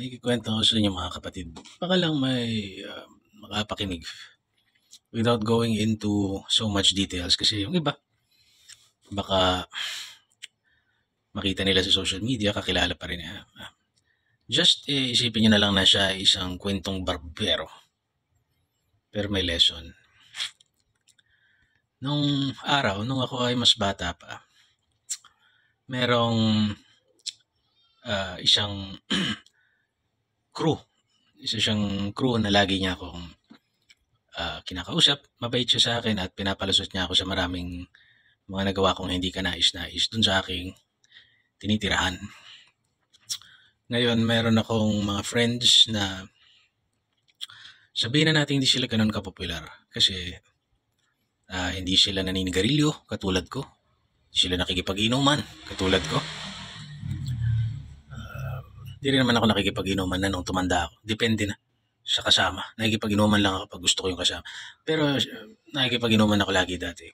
May ikukwento ko sa inyo mga kapatid. Baka lang may makapakinig without going into so much details kasi yung iba baka makita nila sa social media, kakilala pa rin. Just isipin nyo na lang na siya isang kwentong barbero. Pero may lesson. Nung araw, nung ako ay mas bata pa, merong isang crew. Isa siyang crew na lagi niya akong kinakausap. Mabait siya sa akin at pinapalusot niya ako sa maraming mga nagawa kong hindi ka nais-nais dun sa aking tinitirahan. Ngayon, meron akong mga friends na sabihin na natin hindi sila ganun kapopular kasi hindi sila naninigarilyo katulad ko. Hindi sila nakikipag-inuman katulad ko. Hindi rin naman ako nakikipag-inuman na nung tumanda ako. Depende na sa kasama. Nakikipag-inuman lang ako pag gusto ko yung kasama. Pero nakikipag-inuman ako lagi dati.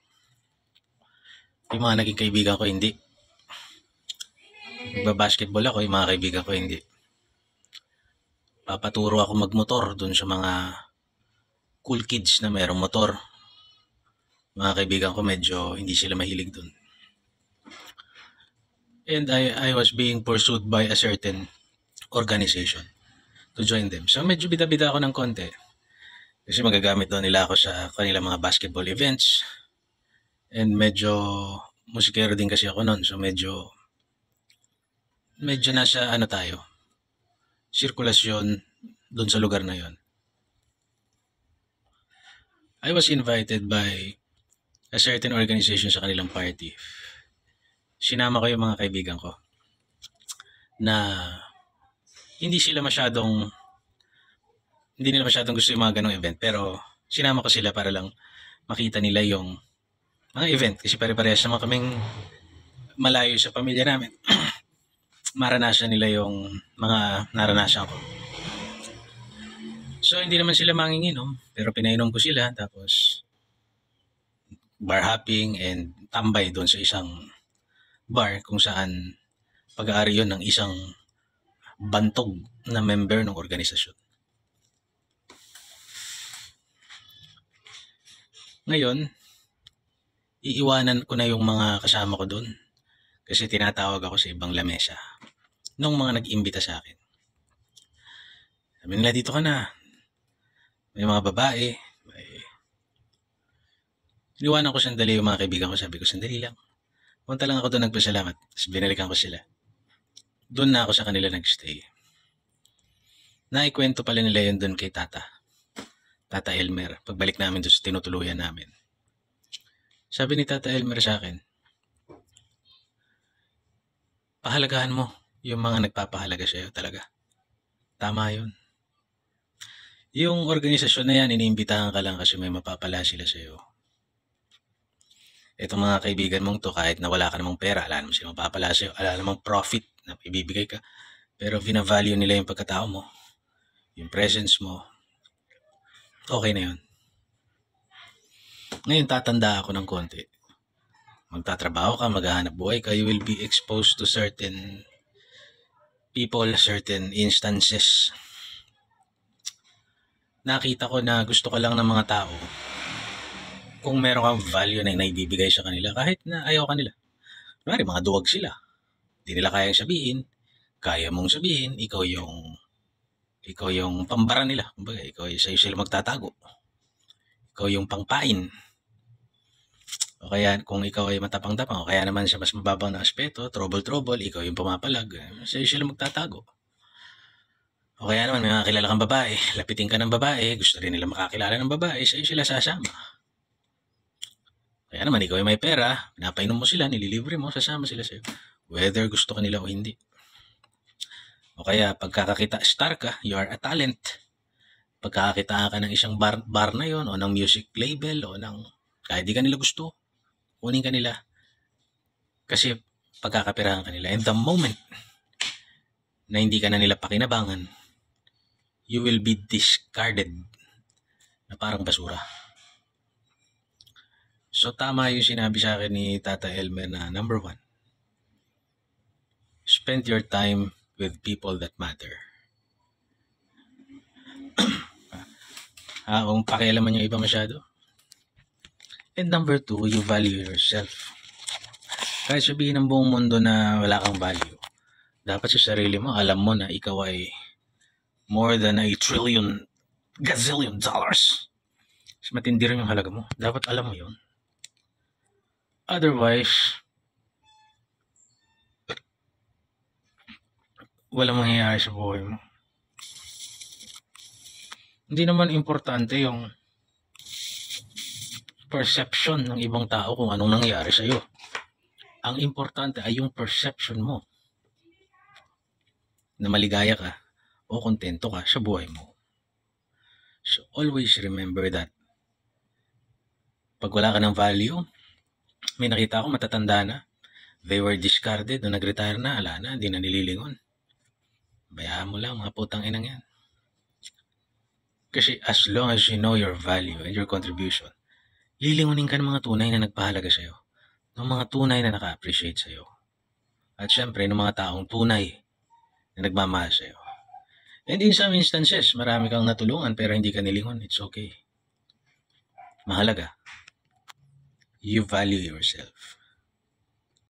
Yung mga naging kaibigan ko, hindi. Nagbabasketball ako, yung mga kaibigan ko, hindi. Papaturo ako magmotor dun sa mga cool kids na mayroong motor. Mga kaibigan ko, medyo hindi sila mahilig dun. And I was being pursued by a certain organization to join them. So medyo bida-bida ako ng konti. Kasi magagamit daw nila ako sa kanilang mga basketball events. And medyo musikero din kasi ako noon. So medyo nasa sirkulasyon doon sa lugar na yon. I was invited by a certain organization sa kanilang party. Sinama ko yung mga kaibigan ko na hindi nila masyadong gusto yung mga ganong event, pero sinama ko sila para lang makita nila yung mga event kasi pare-parehas naman kaming malayo sa pamilya namin. Maranasan nila yung mga naranasan ko. So hindi naman sila manginginom, pero pinainom ko sila, tapos bar hopping and tambay doon sa isang bar kung saan pag-aari yun ng isang bantog na member ng organisasyon. Ngayon, iiwanan ko na yung mga kasama ko doon kasi tinatawag ako sa ibang lamesa nung mga nag-imbita sa akin. Sabi nila, dito ka na. May mga babae. Iniwanan ko sandali yung mga kaibigan ko. Sabi ko, sandali lang. Punta lang ako doon, nagpasalamat. Tapos binalikan ko sila. Doon na ako sa kanila nagstay. Naikwento pala nila yun doon kay Tata Elmer. Pagbalik namin doon sa tinutuluyan namin. Sabi ni Tata Elmer sa akin, pahalagahan mo yung mga nagpapahalaga sa'yo talaga. Tama yun. Yung organisasyon na yan, iniimbitahan ka lang kasi may mapapala sila sa'yo. Itong mga kaibigan mong to, kahit na wala ka namang pera, wala namang sila mapapala sa'yo, wala namang profit na ibibigay ka, pero vina-value nila yung pagkatao mo, yung presence mo, okay na yun. Ngayon tatanda ako ng konti. Magtatrabaho ka, maghahanap buhay ka, you will be exposed to certain people, certain instances. Nakita ko na gusto ka lang ng mga tao kung meron kang value na naibibigay sa kanila kahit na ayaw kanila. Kunwari, mga duwag sila. Hindi nila kayang sabihin. Kaya mong sabihin, ikaw yung pambara nila. Kumbaga, sa'yo sila magtatago. Ikaw yung pangpain. O kaya kung ikaw ay matapang-tapang, o kaya naman sa mas mababang na aspeto, trouble, ikaw yung pumapalag, sa'yo sila magtatago. O kaya naman may mga kilala kang babae, lapitin ka ng babae, gusto rin nila makakilala ng babae, sa'yo sila sasama. Kaya naman ikaw ay may pera, pinapainom mo sila, nililibre mo, sasama sila sa'yo. Whether gusto ka nila o hindi. O kaya pagkakakita, star ka, you are a talent. Pagkakakita ka ng isang bar na yon, o ng music label, o ng kahit di ka nila gusto, kunin ka nila. Kasi pagkakapirahan ka nila. And the moment na hindi ka na nila pakinabangan, you will be discarded na parang basura. So tama yung sinabi sa akin ni Tata Elmer na number 1, spend your time with people that matter. Kung pakialaman yung iba masyado. And number 2, you value yourself. Kahit sabihin ng buong mundo na wala kang value, dapat sa sarili mo, alam mo na ikaw ay more than a gazillion dollars. Mas matindi rin yung halaga mo. Dapat alam mo yun. Otherwise, walang mangyayari sa buhay mo. Hindi naman importante yung perception ng ibang tao kung anong nangyari sa'yo. Ang importante ay yung perception mo na maligaya ka o kontento ka sa buhay mo. So always remember that. Pag wala ka ng value, may nakita ako matatanda na, they were discarded, nung nag-retire na, ala na, hindi na nililingon. Bayaan mo lang, mga putang inang yan. Kasi as long as you know your value and your contribution, lilingunin ka ng mga tunay na nagpahalaga sa'yo, ng mga tunay na naka-appreciate sa'yo. At syempre, ng mga taong tunay na nagmamahal sa'yo. And in some instances, marami kang natulungan pero hindi ka nilingon. It's okay. Mahalaga. You value yourself.